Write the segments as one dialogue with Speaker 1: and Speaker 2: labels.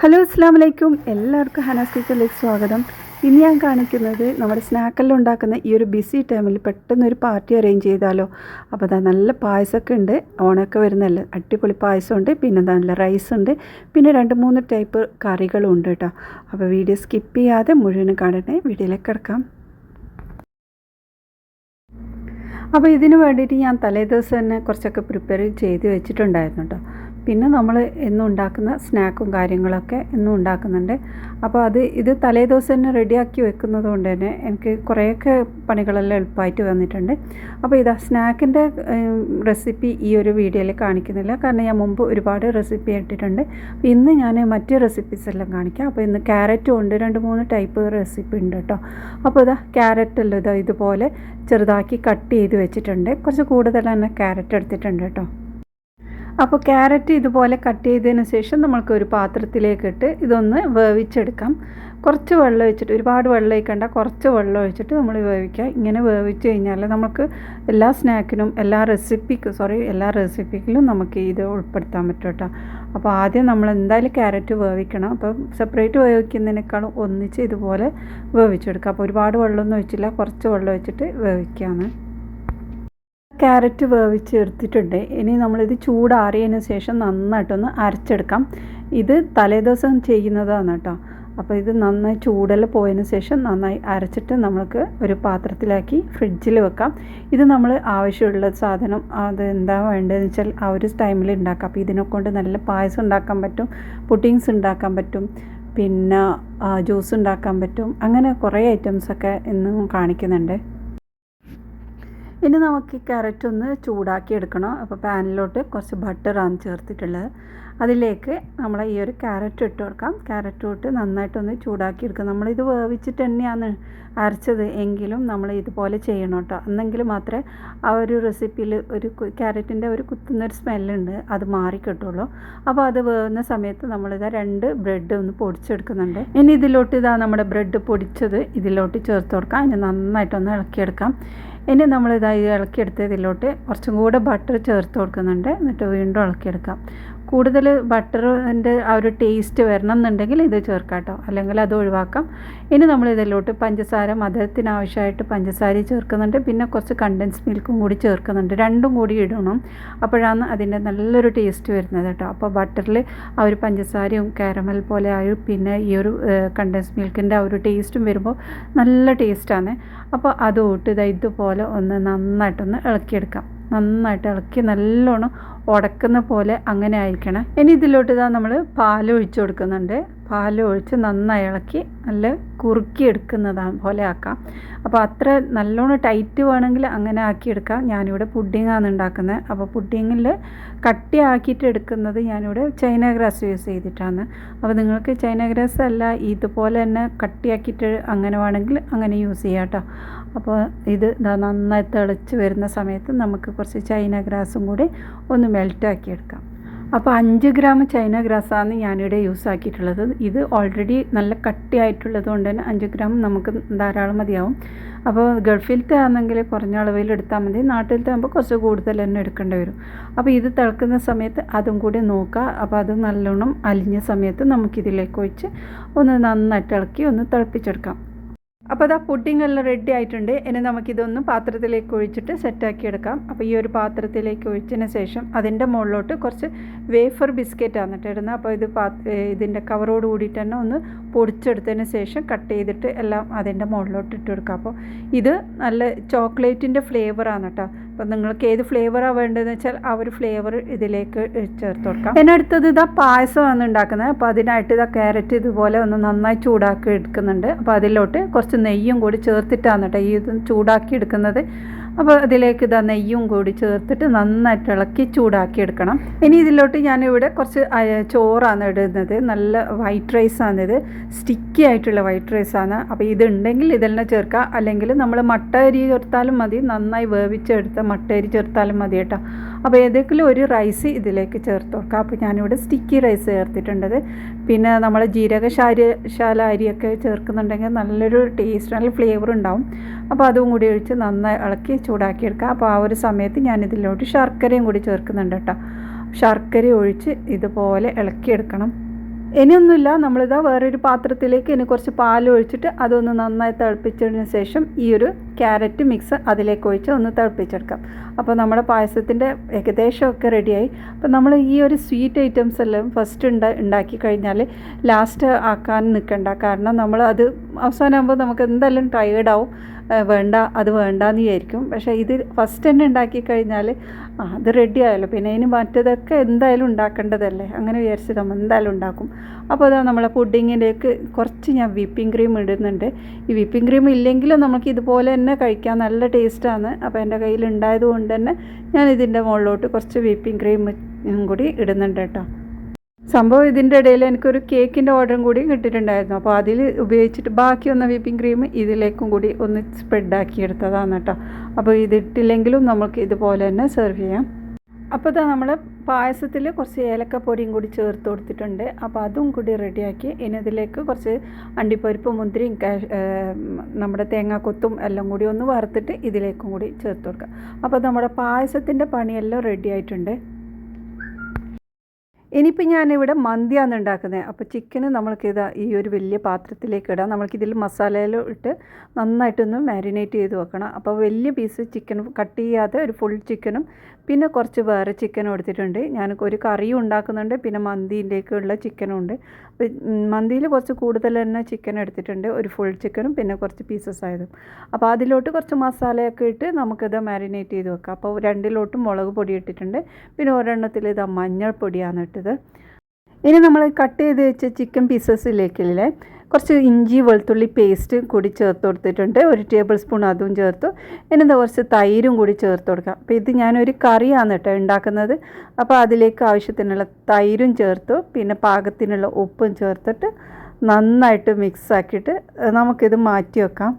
Speaker 1: Hello അസ്സാം വലൈക്കും, എല്ലാവർക്കും ഹനാസ് കിച്ചണിലേക്ക് സ്വാഗതം. ഇന്ന് ഞാൻ കാണിക്കുന്നത് നമ്മുടെ സ്നാക്കെല്ലാം ഉണ്ടാക്കുന്ന ഈ ഒരു ബിസി ടൈമിൽ പെട്ടെന്നൊരു പാർട്ടി അറേഞ്ച് ചെയ്താലോ. അപ്പോൾ അതാ നല്ല പായസമൊക്കെ ഉണ്ട്, ഓണമൊക്കെ വരുന്നല്ലേ, അടിപൊളി പായസമുണ്ട്, പിന്നെ നല്ല റൈസ് ഉണ്ട്, പിന്നെ 2-3 ടൈപ്പ് കറികളും ഉണ്ട് കേട്ടോ. അപ്പോൾ വീഡിയോ സ്കിപ്പ് ചെയ്യാതെ മുഴുവനും കാണണേ. വീഡിയോയിലേക്ക് കിടക്കാം. അപ്പോൾ ഇതിന് വേണ്ടിയിട്ട് ഞാൻ തലേദിവസം തന്നെ കുറച്ചൊക്കെ പ്രിപ്പയർ ചെയ്ത് വെച്ചിട്ടുണ്ടായിരുന്നു കേട്ടോ. പിന്നെ നമ്മൾ എന്നും ഉണ്ടാക്കുന്ന സ്നാക്കും കാര്യങ്ങളൊക്കെ എന്നും ഉണ്ടാക്കുന്നുണ്ട്. അപ്പോൾ ഇത് തലേദിവസം തന്നെ റെഡിയാക്കി വെക്കുന്നത് കൊണ്ട് തന്നെ എനിക്ക് കുറേയൊക്കെ പണികളെല്ലാം എളുപ്പമായിട്ട് വന്നിട്ടുണ്ട്. അപ്പോൾ ഇതാ സ്നാക്കിൻ്റെ റെസിപ്പി ഈ ഒരു വീഡിയോയിൽ കാണിക്കുന്നില്ല, കാരണം ഞാൻ മുമ്പ് ഒരുപാട് റെസിപ്പി ഇട്ടിട്ടുണ്ട്. ഇന്ന് ഞാൻ മറ്റ് റെസിപ്പീസ് എല്ലാം കാണിക്കാം. അപ്പോൾ ഇന്ന് ക്യാരറ്റും ഉണ്ട്, 2-3 ടൈപ്പ് റെസിപ്പി ഉണ്ട് കേട്ടോ. അപ്പോൾ ഇതാ ക്യാരറ്റെല്ലാം ഇതുപോലെ ചെറുതാക്കി കട്ട് ചെയ്ത് വെച്ചിട്ടുണ്ട്. കുറച്ച് കൂടുതൽ തന്നെ ക്യാരറ്റ് എടുത്തിട്ടുണ്ട് കേട്ടോ. അപ്പോൾ ക്യാരറ്റ് ഇതുപോലെ കട്ട് ചെയ്തതിന് ശേഷം നമ്മൾക്ക് ഒരു പാത്രത്തിലേക്കിട്ട് ഇതൊന്ന് വേവിച്ചെടുക്കാം. കുറച്ച് വെള്ളം ഒഴിച്ചിട്ട്, ഒരുപാട് വെള്ളം ഒഴിക്കണ്ട, കുറച്ച് വെള്ളം ഒഴിച്ചിട്ട് നമ്മൾ വേവിക്കുക. ഇങ്ങനെ വേവിച്ച് കഴിഞ്ഞാൽ നമുക്ക് എല്ലാ സ്നാക്കിനും എല്ലാ റെസിപ്പിക്കിലും നമുക്ക് ഇത് ഉൾപ്പെടുത്താൻ പറ്റും കേട്ടോ. അപ്പോൾ ആദ്യം നമ്മൾ എന്തായാലും ക്യാരറ്റ് വേവിക്കണം. അപ്പോൾ സെപ്പറേറ്റ് വേവിക്കുന്നതിനേക്കാളും ഒന്നിച്ച് ഇതുപോലെ വേവിച്ചെടുക്കുക. അപ്പോൾ ഒരുപാട് വെള്ളമൊന്നും ഒഴിച്ചില്ല, കുറച്ച് വെള്ളം ഒഴിച്ചിട്ട് വേവിക്കുകയാണ്. ക്യാരറ്റ് വേവിച്ച് എടുത്തിട്ടുണ്ട്. ഇനി നമ്മളിത് ചൂടാറിയതിന് ശേഷം നന്നായിട്ടൊന്ന് അരച്ചെടുക്കാം. ഇത് തലേദിവസം ചെയ്യുന്നതാണ് കേട്ടോ. അപ്പോൾ ഇത് നന്നായി ചൂടെല്ലാം പോയതിന് ശേഷം നന്നായി അരച്ചിട്ട് നമ്മൾക്ക് ഒരു പാത്രത്തിലാക്കി ഫ്രിഡ്ജിൽ വെക്കാം. ഇത് നമ്മൾ ആവശ്യമുള്ള സാധനം അത് എന്താ വേണ്ടതെന്ന് വെച്ചാൽ ആ ഒരു ടൈമിൽ ഉണ്ടാക്കാം. അപ്പോൾ ഇതിനെക്കൊണ്ട് നല്ല പായസം ഉണ്ടാക്കാൻ പറ്റും, പുഡിങ്സ് ഉണ്ടാക്കാൻ പറ്റും, പിന്നെ ജ്യൂസ് ഉണ്ടാക്കാൻ പറ്റും. അങ്ങനെ കുറേ ഐറ്റംസൊക്കെ ഇന്നും കാണിക്കുന്നുണ്ട്. ഇനി നമുക്ക് ക്യാരറ്റ് ഒന്ന് ചൂടാക്കി എടുക്കണം. അപ്പോൾ പാനിലോട്ട് കുറച്ച് ബട്ടറാണ് ചേർത്തിട്ടുള്ളത്. അതിലേക്ക് നമ്മൾ ഈ ഒരു ക്യാരറ്റ് ഇട്ട് കൊടുക്കാം. ക്യാരറ്റ് ഇട്ട് നന്നായിട്ടൊന്ന് ചൂടാക്കി എടുക്കാം. നമ്മളിത് വേവിച്ചിട്ട് തന്നെയാണ് അരച്ചത് എങ്കിലും നമ്മൾ ഇതുപോലെ ചെയ്യണം കേട്ടോ. എന്നെങ്കിൽ മാത്രമേ ആ ഒരു റെസിപ്പിയിൽ ഒരു ക്യാരറ്റിൻ്റെ ഒരു കുത്തുന്നൊരു സ്മെല്ലുണ്ട്, അത് മാറിക്കിട്ടുള്ളൂ. അപ്പോൾ അത് വേവുന്ന സമയത്ത് നമ്മളിതാ 2 ബ്രെഡ് ഒന്ന് പൊടിച്ചെടുക്കുന്നുണ്ട്. ഇനി ഇതിലോട്ട് നമ്മുടെ ബ്രെഡ് പൊടിച്ചത് ഇതിലോട്ട് ചേർത്ത് കൊടുക്കാം. അതിന് നന്നായിട്ടൊന്ന് ഇളക്കിയെടുക്കാം. ഇനി നമ്മളിതായി ഇളക്കിയെടുത്തതിലോട്ട് കുറച്ചും കൂടെ ബട്ടർ ചേർത്ത് കൊടുക്കുന്നുണ്ട്. എന്നിട്ട് വീണ്ടും ഇളക്കിയെടുക്കാം. കൂടുതൽ ബട്ടറിൻ്റെ ആ ഒരു ടേസ്റ്റ് വരണം എന്നുണ്ടെങ്കിൽ ഇത് ചേർക്കാം കേട്ടോ, അല്ലെങ്കിൽ അത് ഒഴിവാക്കാം. ഇനി നമ്മൾ ഇതിലോട്ട് പഞ്ചസാര, മധുരത്തിന് ആവശ്യമായിട്ട് പഞ്ചസാര ചേർക്കുന്നുണ്ട്. പിന്നെ കുറച്ച് കണ്ടൻസ് മിൽക്കും കൂടി ചേർക്കുന്നുണ്ട്. രണ്ടും കൂടി ഇടണം, അപ്പോഴാണ് അതിൻ്റെ നല്ലൊരു ടേസ്റ്റ് വരുന്നത് കേട്ടോ. അപ്പോൾ ബട്ടറിൽ ആ ഒരു പഞ്ചസാരയും കാരമൽ പോലെ ആയും പിന്നെ ഈ ഒരു കണ്ടൻസ് മിൽക്കിൻ്റെ ആ ഒരു ടേസ്റ്റും വരുമ്പോൾ നല്ല ടേസ്റ്റാണ്. അപ്പോൾ അതുകൊണ്ട് ഇതുപോലെ ഒന്ന് നന്നായിട്ടൊന്ന് ഇളക്കിയെടുക്കാം. നന്നായിട്ട് ഇളക്കി നല്ലോണം ഉടക്കുന്ന പോലെ അങ്ങനെ ആയിരിക്കണം. ഇനി ഇതിലോട്ട് നമ്മൾ പാൽ ഒഴിച്ച് കൊടുക്കുന്നുണ്ട്. പാൽ ഒഴിച്ച് നന്നായി ഇളക്കി നല്ല കുറുക്കി എടുക്കുന്നതാണ് പോലെ ആക്കാം. അപ്പോൾ അത്ര നല്ലോണം ടൈറ്റ് വേണമെങ്കിൽ അങ്ങനെ ആക്കിയെടുക്കാം. ഞാനിവിടെ പുഡിങ്ങാണ് ഉണ്ടാക്കുന്നത്. അപ്പോൾ പുഡിങ്ങിൽ കട്ടിയാക്കിയിട്ട് എടുക്കുന്നത് ഞാനിവിടെ ചൈന ഗ്രാസ് യൂസ് ചെയ്തിട്ടാണ്. അപ്പോൾ നിങ്ങൾക്ക് ചൈന ഗ്രാസ് അല്ല ഇതുപോലെ തന്നെ കട്ടിയാക്കിയിട്ട് അങ്ങനെ വേണമെങ്കിൽ അങ്ങനെ യൂസ് ചെയ്യാം കേട്ടോ. അപ്പോൾ ഇത് നന്നായി തിളച്ച് വരുന്ന സമയത്ത് നമുക്ക് കുറച്ച് ചൈന ഗ്രാസും കൂടി ഒന്ന് മെൽറ്റാക്കി എടുക്കാം. അപ്പോൾ 5 ഗ്രാം ചൈന ഗ്രാസാണ് ഞാനിവിടെ യൂസ് ആക്കിയിട്ടുള്ളത്. ഇത് ഓൾറെഡി നല്ല കട്ടിയായിട്ടുള്ളത് കൊണ്ട് തന്നെ 5 ഗ്രാം നമുക്ക് ധാരാളം മതിയാവും. അപ്പോൾ ഗൾഫിലത്തെ ആണെങ്കിൽ കുറഞ്ഞ അളവിൽ എടുത്താൽ മതി, നാട്ടിലത്തെ ആകുമ്പോൾ കുറച്ച് കൂടുതൽ തന്നെ എടുക്കേണ്ടി വരും. അപ്പോൾ ഇത് തിളക്കുന്ന സമയത്ത് അതും കൂടി നോക്കുക. അപ്പോൾ അത് നല്ലോണം അലിഞ്ഞ സമയത്ത് നമുക്കിതിലേക്ക് ഒഴിച്ച് ഒന്ന് നന്നായിട്ട് ഇളക്കി ഒന്ന് തിളപ്പിച്ചെടുക്കാം. അപ്പോൾ അതാ പുഡിംഗ് എല്ലാം റെഡി ആയിട്ടുണ്ട്. ഇനി നമുക്കിതൊന്ന് പാത്രത്തിലേക്ക് ഒഴിച്ചിട്ട് സെറ്റാക്കി എടുക്കാം. അപ്പോൾ ഈ ഒരു പാത്രത്തിലേക്ക് ഒഴിച്ചതിന് ശേഷം അതിൻ്റെ മുകളിലോട്ട് കുറച്ച് വേഫർ ബിസ്ക്കറ്റാണ് കേട്ടോ ഇടുന്നത്. അപ്പോൾ ഇതിൻ്റെ കവറോട് കൂടിയിട്ട് തന്നെ ഒന്ന് പൊടിച്ചെടുത്തതിന് ശേഷം കട്ട് ചെയ്തിട്ട് എല്ലാം അതിൻ്റെ മുകളിലോട്ട് ഇട്ട് കൊടുക്കാം. അപ്പോൾ ഇത് നല്ല ചോക്ലേറ്റിൻ്റെ ഫ്ലേവറാണ് കേട്ടോ. അപ്പോൾ നിങ്ങൾക്ക് ഏത് ഫ്ലേവറാണ് വേണ്ടതെന്ന് വെച്ചാൽ ആ ഒരു ഫ്ലേവർ ഇതിലേക്ക് ചേർത്ത് കൊടുക്കാം. അതിനടുത്തത് പായസമാണ് ഉണ്ടാക്കുന്നത്. അപ്പോൾ അതിനായിട്ട് ക്യാരറ്റ് ഇതുപോലെ ഒന്ന് നന്നായി ചൂടാക്കി എടുക്കുന്നുണ്ട്. അപ്പോൾ അതിലോട്ട് കുറച്ച് നെയ്യും കൂടി ചേർത്തിട്ടാണ് കേട്ടോ ഈ ഇത് ചൂടാക്കി എടുക്കുന്നത്. അപ്പോൾ അതിലേക്ക് നെയ്യും കൂടി ചേർത്തിട്ട് നന്നായിട്ട് ഇളക്കി ചൂടാക്കി എടുക്കണം. ഇനി ഇതിലോട്ട് ഞാനിവിടെ കുറച്ച് ചോറാണ് ഇടുന്നത്. നല്ല വൈറ്റ് റൈസാണിത്, സ്റ്റിക്കി ആയിട്ടുള്ള വൈറ്റ് റൈസാണ്. അപ്പോൾ ഇതുണ്ടെങ്കിൽ ഇതെല്ലാം ചേർക്കുക, അല്ലെങ്കിൽ നമ്മൾ മട്ട അരി ചേർത്താലും മതി, നന്നായി വേവിച്ചെടുത്ത മട്ട അരി ചേർത്താലും മതി കേട്ടോ. അപ്പോൾ ഏതെങ്കിലും ഒരു റൈസ് ഇതിലേക്ക് ചേർത്ത് കൊടുക്കുക. അപ്പോൾ ഞാനിവിടെ സ്റ്റിക്കി റൈസ് ചേർത്തിട്ടുണ്ടത്. പിന്നെ നമ്മൾ ജീരകശാല അരിയൊക്കെ ചേർക്കുന്നുണ്ടെങ്കിൽ നല്ലൊരു ടേസ്റ്റ്, നല്ല ഫ്ലേവർ ഉണ്ടാവും. അപ്പോൾ അതും കൂടി ഒഴിച്ച് നന്നായി ഇളക്കി ചൂടാക്കിയെടുക്കുക. അപ്പോൾ ആ ഒരു സമയത്ത് ഞാനിതിലോട്ട് ശർക്കരയും കൂടി ചേർക്കുന്നുണ്ട് കേട്ടോ. ശർക്കര ഒഴിച്ച് ഇതുപോലെ ഇളക്കിയെടുക്കണം. ഇനിയൊന്നുമില്ല, നമ്മളിതാ വേറൊരു പാത്രത്തിലേക്ക് ഇനി കുറച്ച് പാൽ ഒഴിച്ചിട്ട് അതൊന്ന് നന്നായി തിളപ്പിച്ചതിന് ശേഷം ഈ ഒരു ക്യാരറ്റ് മിക്സ് അതിലേക്ക് ഒഴിച്ച് ഒന്ന് തിളപ്പിച്ചെടുക്കാം. അപ്പോൾ നമ്മുടെ പായസത്തിൻ്റെ ഏകദേശമൊക്കെ റെഡിയായി. അപ്പോൾ നമ്മൾ ഈ ഒരു സ്വീറ്റ് ഐറ്റംസ് എല്ലാം ഫസ്റ്റ് ഉണ്ടാക്കി കഴിഞ്ഞാൽ ലാസ്റ്റ് ആക്കാൻ നിൽക്കണ്ട. കാരണം നമ്മൾ അത് അവസാനമാകുമ്പോൾ നമുക്ക് എന്തായാലും ടയേർഡാവും, വേണ്ട അത് വേണ്ടാന്ന് വിചാരിക്കും. പക്ഷേ ഇത് ഫസ്റ്റ് തന്നെ ഉണ്ടാക്കി കഴിഞ്ഞാൽ അത് റെഡി ആയല്ലോ, പിന്നെ അതിന് മറ്റേതൊക്കെ എന്തായാലും ഉണ്ടാക്കേണ്ടതല്ലേ, അങ്ങനെ വിചാരിച്ച് നമ്മൾ എന്തായാലും ഉണ്ടാക്കും. അപ്പോൾ അതാ നമ്മളെ പുഡിങ്ങിലേക്ക് കുറച്ച് ഞാൻ വിപ്പിംഗ് ക്രീം ഇടുന്നുണ്ട്. ഈ വിപ്പിംഗ് ക്രീം ഇല്ലെങ്കിലും നമുക്ക് ഇതുപോലെ തന്നെ കഴിക്കാൻ നല്ല ടേസ്റ്റാണ്. അപ്പോൾ എൻ്റെ കയ്യിൽ ഉണ്ടായത് കൊണ്ട് തന്നെ ഞാൻ ഇതിൻ്റെ മുകളിലോട്ട് കുറച്ച് വിപ്പിംഗ് ക്രീം കൂടി ഇടുന്നുണ്ട് കേട്ടോ. സംഭവം ഇതിൻ്റെ ഇടയിൽ എനിക്കൊരു കേക്കിൻ്റെ ഓർഡറും കൂടി കിട്ടിയിട്ടുണ്ടായിരുന്നു. അപ്പോൾ അതിൽ ഉപയോഗിച്ചിട്ട് ബാക്കി വന്ന വിപ്പിംഗ് ക്രീം ഇതിലേക്കും കൂടി ഒന്ന് സ്പ്രെഡാക്കി എടുത്തതാണ് കേട്ടോ. അപ്പോൾ ഇതിട്ടില്ലെങ്കിലും നമുക്ക് ഇതുപോലെ തന്നെ സെർവ് ചെയ്യാം. അപ്പോൾ ഇതാ നമ്മൾ പായസത്തിൽ കുറച്ച് ഏലക്കപ്പൊടിയും കൂടി ചേർത്ത് കൊടുത്തിട്ടുണ്ട്. അപ്പോൾ അതും കൂടി റെഡിയാക്കി ഇനി ഇതിലേക്ക് കുറച്ച് അണ്ടിപ്പരിപ്പ്, മുന്തിരിയും നമ്മുടെ തേങ്ങാക്കൊത്തും എല്ലാം കൂടി ഒന്ന് വറുത്തിട്ട് ഇതിലേക്കും കൂടി ചേർത്ത് കൊടുക്കുക. അപ്പോൾ നമ്മുടെ പായസത്തിൻ്റെ പണിയെല്ലാം റെഡി ആയിട്ടുണ്ട്. ഇനിയിപ്പോൾ ഞാനിവിടെ മന്തിയാണ് ഉണ്ടാക്കുന്നത്. അപ്പോൾ ചിക്കന് നമ്മൾക്കിത് ഈ ഒരു വലിയ പാത്രത്തിലേക്ക് ഇടാം. നമ്മൾക്കിതിൽ മസാലയിലും ഇട്ട് നന്നായിട്ടൊന്ന് മാരിനേറ്റ് ചെയ്ത് വെക്കണം. അപ്പോൾ വലിയ പീസ് ചിക്കൻ കട്ട് ചെയ്യാതെ ഒരു ഫുൾ ചിക്കനും പിന്നെ കുറച്ച് വേറെ ചിക്കനും എടുത്തിട്ടുണ്ട്. ഞാൻ ഒരു കറിയും ഉണ്ടാക്കുന്നുണ്ട്, പിന്നെ മന്തിയിലേക്കുള്ള ചിക്കനും ഉണ്ട്. അപ്പോൾ മന്തിയിൽ കുറച്ച് കൂടുതൽ തന്നെ ചിക്കൻ എടുത്തിട്ടുണ്ട്, ഒരു ഫുൾ ചിക്കനും പിന്നെ കുറച്ച് പീസസ് ആയതും. അപ്പോൾ അതിലോട്ട് കുറച്ച് മസാലയൊക്കെ ഇട്ട് നമുക്കിത് മാരിനേറ്റ് ചെയ്ത് വെക്കാം. അപ്പോൾ രണ്ടിലോട്ടും മുളക് പൊടി ഇട്ടിട്ടുണ്ട്, പിന്നെ ഒരെണ്ണത്തിൽ ഇത് മഞ്ഞൾപ്പൊടിയാണ് ഇട്ടത്. ഇനി നമ്മൾ കട്ട് ചെയ്ത് വെച്ച ചിക്കൻ പീസസിലേക്കില്ലേ കുറച്ച് ഇഞ്ചി വെളുത്തുള്ളി പേസ്റ്റ് കൂടി ചേർത്ത് കൊടുത്തിട്ടുണ്ട്, 1 ടേബിൾ സ്പൂൺ അതും ചേർത്തു. ഇനിന്താ കുറച്ച് തൈരും കൂടി ചേർത്ത് കൊടുക്കാം. അപ്പോൾ ഇത് ഞാനൊരു കറിയാണ് കേട്ടോ ഉണ്ടാക്കുന്നത്. അപ്പോൾ അതിലേക്ക് ആവശ്യത്തിനുള്ള തൈരും ചേർത്തു, പിന്നെ പാകത്തിനുള്ള ഉപ്പും ചേർത്തിട്ട് നന്നായിട്ട് മിക്സ് ആക്കിയിട്ട് നമുക്കിത് മാറ്റി വെക്കാം.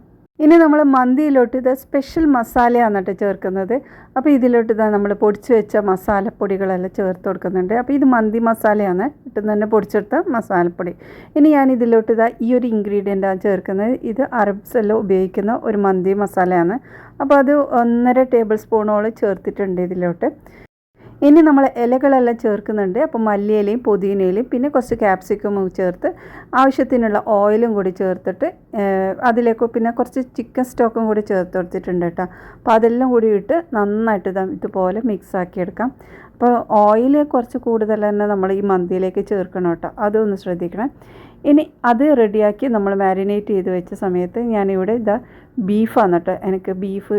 Speaker 1: ഇനി നമ്മൾ മന്തിയിലോട്ട് ഇത് സ്പെഷ്യൽ മസാലയാണ് കേട്ടോ ചേർക്കുന്നത്. അപ്പോൾ ഇതിലോട്ട് ഇതാ നമ്മൾ പൊടിച്ച് വെച്ച മസാലപ്പൊടികളെല്ലാം ചേർത്ത് കൊടുക്കുന്നുണ്ട്. അപ്പോൾ ഇത് മന്തി മസാലയാണ്, ഇട്ടുന്ന തന്നെ പൊടിച്ചെടുത്ത മസാലപ്പൊടി. ഇനി ഞാൻ ഇതിലോട്ട് ഇതാ ഈ ഒരു ഇൻഗ്രീഡിയൻ്റാണ് ചേർക്കുന്നത്. ഇത് അറബ്സ് എല്ലാം ഉപയോഗിക്കുന്ന ഒരു മന്തി മസാലയാണ്. അപ്പോൾ അത് 1.5 ടേബിൾ സ്പൂണോളം ചേർത്തിട്ടുണ്ട് ഇതിലോട്ട്. ഇനി നമ്മൾ ഇലകളെല്ലാം ചേർക്കുന്നുണ്ട്. അപ്പോൾ മല്ലിയിലയും പുതിനയിലയും പിന്നെ കുറച്ച് ക്യാപ്സിക്കമും ചേർത്ത് ആവശ്യത്തിനുള്ള ഓയിലും കൂടി ചേർത്തിട്ട് അതിലേക്ക് പിന്നെ കുറച്ച് ചിക്കൻ സ്റ്റോക്കും കൂടി ചേർത്ത് കൊടുത്തിട്ടുണ്ട് കേട്ടോ. അപ്പോൾ അതെല്ലാം കൂടി ഇട്ട് നന്നായിട്ട് ഇതുപോലെ മിക്സാക്കിയെടുക്കാം. അപ്പോൾ ഓയിൽ കുറച്ച് കൂടുതൽ തന്നെ നമ്മൾ ഈ മന്തിയിലേക്ക് ചേർക്കണം കേട്ടോ, അതൊന്ന് ശ്രദ്ധിക്കണം. ഇനി അത് റെഡിയാക്കി നമ്മൾ മാരിനേറ്റ് ചെയ്ത് വെച്ച സമയത്ത് ഞാനിവിടെ ബീഫാണ് കേട്ടോ. എനിക്ക് ബീഫ്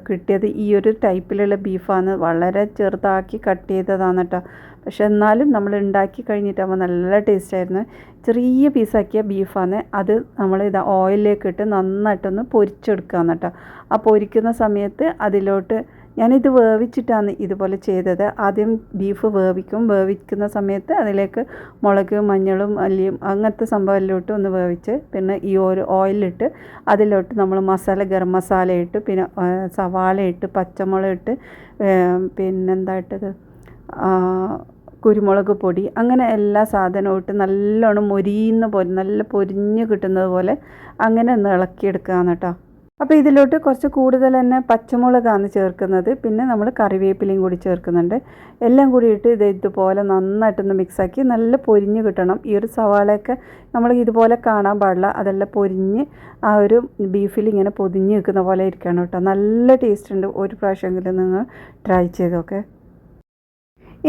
Speaker 1: കിട്ടിയത് ഈ ഒരു ടൈപ്പിലുള്ള ബീഫാണ്, വളരെ ചെറുതാക്കി കട്ട് ചെയ്തതാണ് കേട്ടോ. പക്ഷെ എന്നാലും നമ്മൾ ഉണ്ടാക്കി കഴിഞ്ഞിട്ടാകുമ്പോൾ നല്ല ടേസ്റ്റായിരുന്നു. ചെറിയ പീസാക്കിയ ബീഫാണ്. അത് നമ്മൾ ഓയിലിലേക്ക് ഇട്ട് നന്നായിട്ടൊന്ന് പൊരിച്ചെടുക്കുകയാണ് കേട്ടോ. ആ പൊരിക്കുന്ന സമയത്ത് അതിലോട്ട് ഞാനിത് വേവിച്ചിട്ടാണ് ഇതുപോലെ ചെയ്തത്. ആദ്യം ബീഫ് വേവിക്കുന്ന സമയത്ത് അതിലേക്ക് മുളക്, മഞ്ഞളും മല്ലിയും അങ്ങനത്തെ സംഭവത്തിലോട്ട് ഒന്ന് വേവിച്ച് പിന്നെ ഈ ഒരു ഓയിലിട്ട് അതിലോട്ട് നമ്മൾ ഗരം മസാല ഇട്ട് പിന്നെ സവാള ഇട്ട് പച്ചമുളക് ഇട്ട് പിന്നെന്താ ഇട്ടത് കുരുമുളക് പൊടി, അങ്ങനെ എല്ലാ സാധനവും ഇട്ട് നല്ലോണം മൊരിയുന്ന പോലെ നല്ല പൊരിഞ്ഞ് കിട്ടുന്നത് പോലെ അങ്ങനെ ഒന്ന് ഇളക്കിയെടുക്കുകയാണ് കേട്ടോ. അപ്പോൾ ഇതിലോട്ട് കുറച്ച് കൂടുതൽ തന്നെ പച്ചമുളകാണ് ചേർക്കുന്നത്, പിന്നെ നമ്മൾ കറിവേപ്പിലയും കൂടി ചേർക്കുന്നുണ്ട്. എല്ലാം കൂടി ഇട്ട് ഇതുപോലെ നന്നായിട്ടൊന്ന് മിക്സാക്കി നല്ല പൊരിഞ്ഞ് കിട്ടണം. ഈ ഒരു സവാളയൊക്കെ നമ്മൾ ഇതുപോലെ കാണാൻ പാടില്ല, അതെല്ലാം പൊരിഞ്ഞ് ആ ഒരു ബീഫിൽ ഇങ്ങനെ പൊതിഞ്ഞ് നിൽക്കുന്ന പോലെ ഇരിക്കണം കേട്ടോ. നല്ല ടേസ്റ്റ് ഉണ്ട്, ഒരു പ്രാവശ്യമെങ്കിലും നിങ്ങൾ ട്രൈ ചെയ്തൊക്കെ.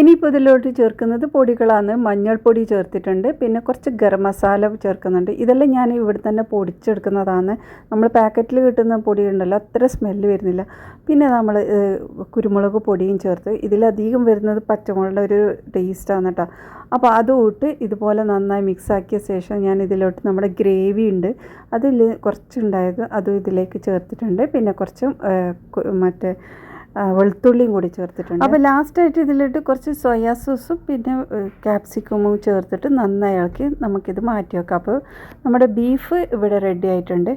Speaker 1: ഇനിയിപ്പോൾ ഇതിലോട്ട് ചേർക്കുന്നത് പൊടികളാണ്. മഞ്ഞൾപ്പൊടി ചേർത്തിട്ടുണ്ട്, പിന്നെ കുറച്ച് ഗരം മസാല ചേർക്കുന്നുണ്ട്. ഇതെല്ലാം ഞാൻ ഇവിടെ തന്നെ പൊടിച്ചെടുക്കുന്നതാണ്. നമ്മൾ പാക്കറ്റിൽ കിട്ടുന്ന പൊടി ഉണ്ടല്ലോ, അത്ര സ്മെല്ല് വരുന്നില്ല. പിന്നെ നമ്മൾ കുരുമുളക് പൊടിയും ചേർത്ത്, ഇതിലധികം വരുന്നത് പച്ചമുളകിൻ്റെ ഒരു ടേസ്റ്റാണ് കേട്ടോ. അപ്പോൾ അതും ഇട്ട് ഇതുപോലെ നന്നായി മിക്സാക്കിയ ശേഷം ഞാൻ ഇതിലോട്ട് നമ്മുടെ ഗ്രേവി ഉണ്ട്, അതിൽ കുറച്ചുണ്ടായത് അതും ഇതിലേക്ക് ചേർത്തിട്ടുണ്ട്. പിന്നെ കുറച്ച് മറ്റേ വെളുത്തുള്ളിയും കൂടി ചേർത്തിട്ടുണ്ട്. അപ്പോൾ ലാസ്റ്റായിട്ട് ഇതിലിട്ട് കുറച്ച് സോയാ സോസും പിന്നെ ക്യാപ്സിക്കമും ചേർത്തിട്ട് നന്നായി ഇളക്കി നമുക്കിത് മാറ്റി വെക്കാം. അപ്പോൾ നമ്മുടെ ബീഫ് ഇവിടെ റെഡി ആയിട്ടുണ്ട്.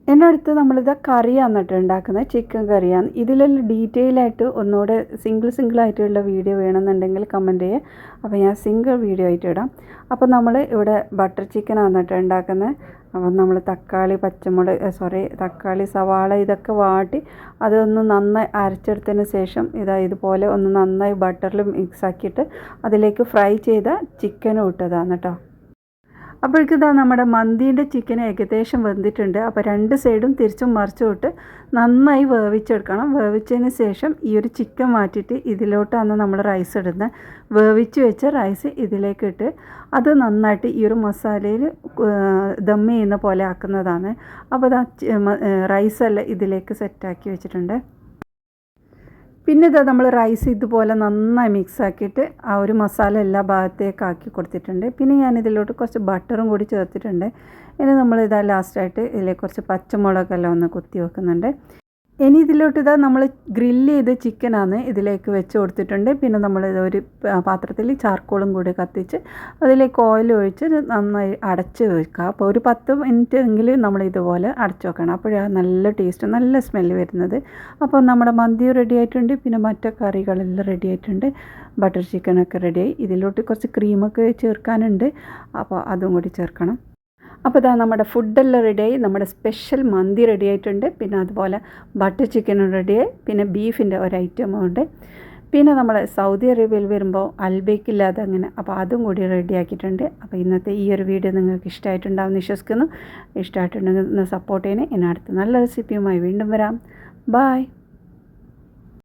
Speaker 1: എൻ്റെ അടുത്ത് നമ്മളിത് കറിയാണ് കേട്ടോ ഉണ്ടാക്കുന്നത്, ചിക്കൻ കറിയാണ്. ഇതിലെല്ലാം ഡീറ്റെയിൽ ആയിട്ട് ഒന്നുകൂടെ സിംഗിളായിട്ടുള്ള വീഡിയോ വേണമെന്നുണ്ടെങ്കിൽ കമൻറ്റ് ചെയ്യുക. അപ്പോൾ ഞാൻ സിംഗിൾ വീഡിയോ ആയിട്ട് ഇടാം. അപ്പോൾ നമ്മൾ ഇവിടെ ബട്ടർ ചിക്കനാണ് കേട്ടോ ഉണ്ടാക്കുന്നത്. അപ്പം നമ്മൾ തക്കാളി, സവാള ഇതൊക്കെ വാട്ടി അതൊന്ന് നന്നായി അരച്ചെടുത്തതിന് ശേഷം ഇതുപോലെ ഒന്ന് നന്നായി ബട്ടറിൽ മിക്സ് ആക്കിയിട്ട് അതിലേക്ക് ഫ്രൈ ചെയ്ത ചിക്കനും ഇട്ടതാണ് കേട്ടോ. അപ്പോഴേക്കും ഇതാ നമ്മുടെ മന്തീൻ്റെ ചിക്കൻ ഏകദേശം വെന്തിട്ടുണ്ട്. അപ്പോൾ 2 സൈഡും തിരിച്ചും മറിച്ചും ഇട്ട് നന്നായി വേവിച്ചെടുക്കണം. വേവിച്ചതിന് ശേഷം ഈ ഒരു ചിക്കൻ മാറ്റിയിട്ട് ഇതിലോട്ടാണ് നമ്മൾ റൈസ് ഇടുന്നത്. വേവിച്ച് വെച്ച റൈസ് ഇതിലേക്ക് ഇട്ട് അത് നന്നായിട്ട് ഈ ഒരു മസാലയിൽ ദം ചെയ്യുന്ന പോലെ ആക്കുന്നതാണ്. അപ്പോൾ ഇതാ റൈസെല്ലാം ഇതിലേക്ക് സെറ്റാക്കി വെച്ചിട്ടുണ്ട്. പിന്നെ ഇതാ നമ്മൾ റൈസ് ഇതുപോലെ നന്നായി മിക്സ് ആക്കിയിട്ട് ആ ഒരു മസാല എല്ലാ ഭാഗത്തേക്ക് ആക്കി കൊടുത്തിട്ടുണ്ട്. പിന്നെ ഞാൻ ഇതിലോട്ട് കുറച്ച് ബട്ടറും കൂടി ചേർത്തിട്ടുണ്ട്. ഇനി നമ്മൾ ഇതാ ലാസ്റ്റായിട്ട് ഇതിലേക്ക് കുറച്ച് പച്ചമുളകെല്ലാം ഒന്ന് കുത്തി വെക്കുന്നുണ്ട്. ഇനി ഇതിലോട്ട് ഇതാ നമ്മൾ ഗ്രില്ല് ചെയ്ത ചിക്കനാണ് ഇതിലേക്ക് വെച്ച് കൊടുത്തിട്ടുണ്ട്. പിന്നെ നമ്മൾ ഒരു പാത്രത്തിൽ ചാർക്കോളും കൂടി കത്തിച്ച് അതിലേക്ക് ഓയിൽ ഒഴിച്ച് നന്നായി അടച്ച് വെക്കുക. അപ്പോൾ ഒരു 10 മിനിറ്റ് എങ്കിലും നമ്മൾ ഇതുപോലെ അടച്ച് വെക്കണം. അപ്പോഴാണ് നല്ല ടേസ്റ്റ് നല്ല സ്മെല്ല് വരുന്നത്. അപ്പോൾ നമ്മുടെ മന്തി റെഡി ആയിട്ടുണ്ട്. പിന്നെ മറ്റു കറികളെല്ലാം റെഡി ആയിട്ടുണ്ട്. ബട്ടർ ചിക്കനൊക്കെ റെഡിയായി. ഇതിലോട്ട് കുറച്ച് ക്രീമൊക്കെ ചേർക്കാനുണ്ട്. അപ്പോൾ അതും കൂടി ചേർക്കണം. അപ്പോൾ ഇതാ നമ്മുടെ ഫുഡെല്ലാം റെഡിയായി. നമ്മുടെ സ്പെഷ്യൽ മന്തി റെഡി ആയിട്ടുണ്ട്. പിന്നെ അതുപോലെ ബട്ടർ ചിക്കനും റെഡിയായി. പിന്നെ ബീഫിൻ്റെ ഒരു ഐറ്റമും ഉണ്ട്. പിന്നെ നമ്മൾ സൗദി അറേബ്യയിൽ വരുമ്പോൾ അൽബേക്കില്ലാതെ അങ്ങനെ, അപ്പോൾ അതും കൂടി റെഡിയാക്കിയിട്ടുണ്ട്. അപ്പോൾ ഇന്നത്തെ ഈ ഒരു വീഡിയോ നിങ്ങൾക്ക് ഇഷ്ടമായിട്ടുണ്ടാവുമെന്ന് വിശ്വസിക്കുന്നു. ഇഷ്ടമായിട്ടുണ്ടെങ്കിൽ സപ്പോർട്ട് ചെയ്യണേ. ഇനി അടുത്ത നല്ല റെസിപ്പിയുമായി വീണ്ടും വരാം. ബായ്.